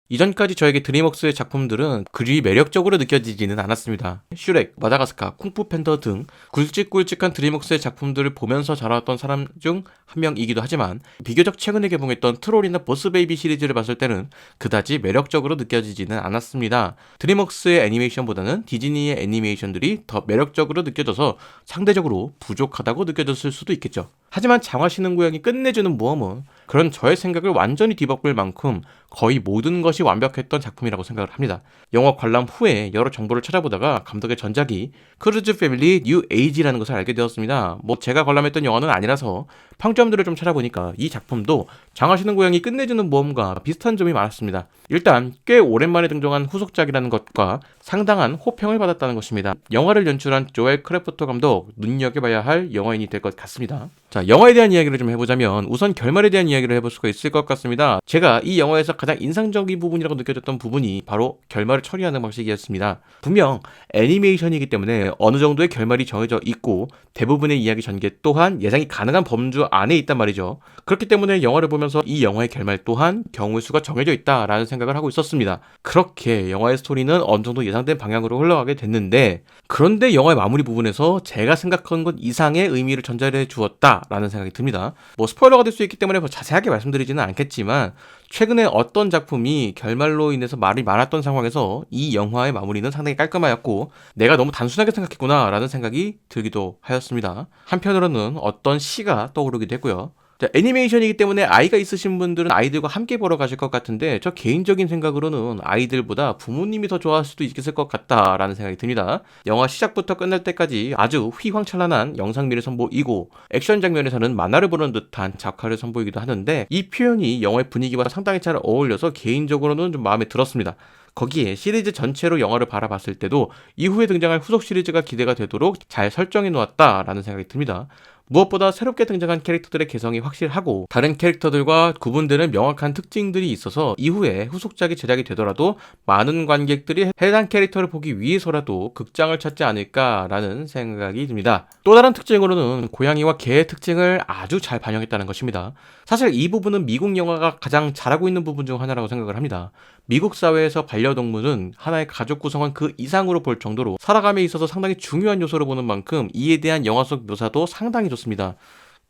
이전까지 저에게 드림웍스의 작품들은 그리 매력적으로 느껴지지는 않았습니다. 슈렉, 마다가스카, 쿵푸 팬더 등 굵직굵직한 드림웍스의 작품들을 보면서 자라왔던 사람 중 한 명이기도 하지만 비교적 최근에 개봉했던 트롤이나 보스베이비 시리즈를 봤을 때는 그다지 매력적으로 느껴지지는 않았습니다. 드림웍스의 애니메이션보다는 디즈니의 애니메이션들이 더 매력적으로 느껴져서 상대적으로 부족하다고 느껴졌을 수도 있겠죠. 하지만 장화신은 고양이 끝내주는 모험은 그런 저의 생각을 완전히 뒤바꿀 만큼 거의 모든 것이 완벽했던 작품이라고 생각을 합니다. 영화 관람 후에 여러 정보를 찾아보다가 감독의 전작이 크루즈 패밀리 뉴 에이지라는 것을 알게 되었습니다. 제가 관람했던 영화는 아니라서 평점들을 좀 찾아보니까 이 작품도 장화신은 고양이 끝내주는 모험과 비슷한 점이 많았습니다. 일단 꽤 오랜만에 등장한 후속작이라는 것과 상당한 호평을 받았다는 것입니다. 영화를 연출한 조엘 크래프터 감독, 눈여겨봐야 할 영화인이 될 것 같습니다. 자, 영화에 대한 이야기를 좀 해보자면 우선 결말에 대한 이야기를 해볼 수가 있을 것 같습니다. 제가 이 영화에서 가장 인상적인 부분이라고 느껴졌던 부분이 바로 결말을 처리하는 방식이었습니다. 분명 애니메이션이기 때문에 어느 정도의 결말이 정해져 있고 대부분의 이야기 전개 또한 예상이 가능한 범주 안에 있단 말이죠. 그렇기 때문에 영화를 보면서 이 영화의 결말 또한 경우의 수가 정해져 있다라는 생각을 하고 있었습니다. 그렇게 영화의 스토리는 어느 정도 예상된 방향으로 흘러가게 됐는데, 그런데 영화의 마무리 부분에서 제가 생각한 것 이상의 의미를 전달해 주었다라는 생각이 듭니다. 스포일러가 될 수 있기 때문에 자세하게 말씀드리지는 않겠지만 최근에 어떤 작품이 결말로 인해서 말이 많았던 상황에서 이 영화의 마무리는 상당히 깔끔하였고 내가 너무 단순하게 생각했구나 라는 생각이 들기도 하였습니다. 한편으로는 어떤 시가 떠오르기도 했고요. 자, 애니메이션이기 때문에 아이가 있으신 분들은 아이들과 함께 보러 가실 것 같은데 저 개인적인 생각으로는 아이들보다 부모님이 더 좋아할 수도 있을 것 같다라는 생각이 듭니다. 영화 시작부터 끝날 때까지 아주 휘황찬란한 영상미를 선보이고 액션 장면에서는 만화를 보는 듯한 작화를 선보이기도 하는데 이 표현이 영화의 분위기와 상당히 잘 어울려서 개인적으로는 좀 마음에 들었습니다. 거기에 시리즈 전체로 영화를 바라봤을 때도 이후에 등장할 후속 시리즈가 기대가 되도록 잘 설정해 놓았다라는 생각이 듭니다. 무엇보다 새롭게 등장한 캐릭터들의 개성이 확실하고 다른 캐릭터들과 구분되는 명확한 특징들이 있어서 이후에 후속작이 제작이 되더라도 많은 관객들이 해당 캐릭터를 보기 위해서라도 극장을 찾지 않을까라는 생각이 듭니다. 또 다른 특징으로는 고양이와 개의 특징을 아주 잘 반영했다는 것입니다. 사실 이 부분은 미국 영화가 가장 잘하고 있는 부분 중 하나라고 생각을 합니다. 미국 사회에서 반려동물은 하나의 가족 구성원 그 이상으로 볼 정도로 살아감에 있어서 상당히 중요한 요소로 보는 만큼 이에 대한 영화 속 묘사도 상당히 좋습니다.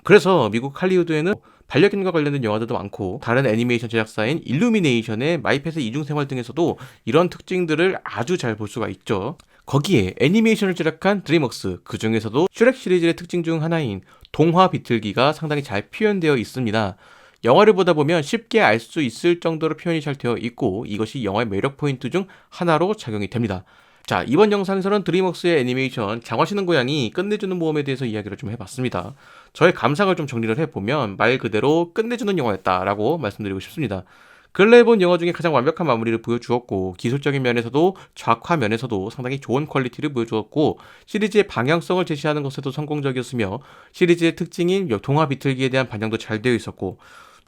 그래서 미국 할리우드에는 반려견과 관련된 영화들도 많고 다른 애니메이션 제작사인 일루미네이션의 마이펫의 이중생활 등에서도 이런 특징들을 아주 잘 볼 수가 있죠. 거기에 애니메이션을 제작한 드림웍스, 그 중에서도 슈렉 시리즈의 특징 중 하나인 동화 비틀기가 상당히 잘 표현되어 있습니다. 영화를 보다 보면 쉽게 알 수 있을 정도로 표현이 잘 되어 있고 이것이 영화의 매력 포인트 중 하나로 작용이 됩니다. 자, 이번 영상에서는 드림웍스의 애니메이션 장화신은 고양이 끝내주는 모험에 대해서 이야기를 좀 해봤습니다. 저의 감상을 좀 정리를 해보면 말 그대로 끝내주는 영화였다라고 말씀드리고 싶습니다. 근래에 본 영화 중에 가장 완벽한 마무리를 보여주었고 기술적인 면에서도 작화 면에서도 상당히 좋은 퀄리티를 보여주었고 시리즈의 방향성을 제시하는 것에도 성공적이었으며 시리즈의 특징인 동화 비틀기에 대한 반영도 잘 되어 있었고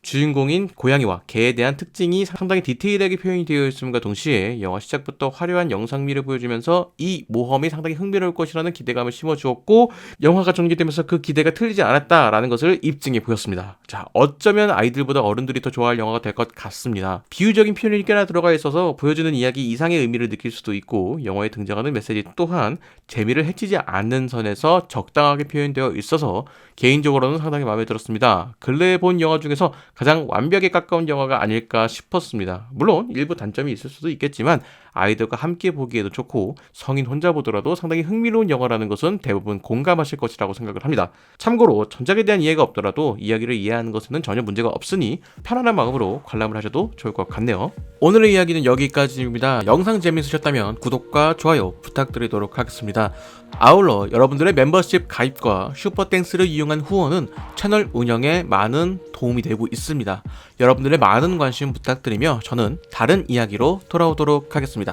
주인공인 고양이와 개에 대한 특징이 상당히 디테일하게 표현이 되어 있음과 동시에 영화 시작부터 화려한 영상미를 보여주면서 이 모험이 상당히 흥미로울 것이라는 기대감을 심어주었고 영화가 전개되면서 그 기대가 틀리지 않았다라는 것을 입증해 보였습니다. 자, 어쩌면 아이들보다 어른들이 더 좋아할 영화가 될 것 같습니다. 비유적인 표현이 꽤나 들어가 있어서 보여주는 이야기 이상의 의미를 느낄 수도 있고 영화에 등장하는 메시지 또한 재미를 해치지 않는 선에서 적당하게 표현되어 있어서 개인적으로는 상당히 마음에 들었습니다. 근래에 본 영화 중에서 가장 완벽에 가까운 영화가 아닐까 싶었습니다. 물론 일부 단점이 있을 수도 있겠지만 아이들과 함께 보기에도 좋고 성인 혼자 보더라도 상당히 흥미로운 영화라는 것은 대부분 공감하실 것이라고 생각을 합니다. 참고로 전작에 대한 이해가 없더라도 이야기를 이해하는 것에는 전혀 문제가 없으니 편안한 마음으로 관람을 하셔도 좋을 것 같네요. 오늘의 이야기는 여기까지입니다. 영상 재미있으셨다면 구독과 좋아요 부탁드리도록 하겠습니다. 아울러 여러분들의 멤버십 가입과 슈퍼땡스를 이용한 후원은 채널 운영에 많은 도움이 되고 있습니다. 여러분들의 많은 관심 부탁드리며 저는 다른 이야기로 돌아오도록 하겠습니다.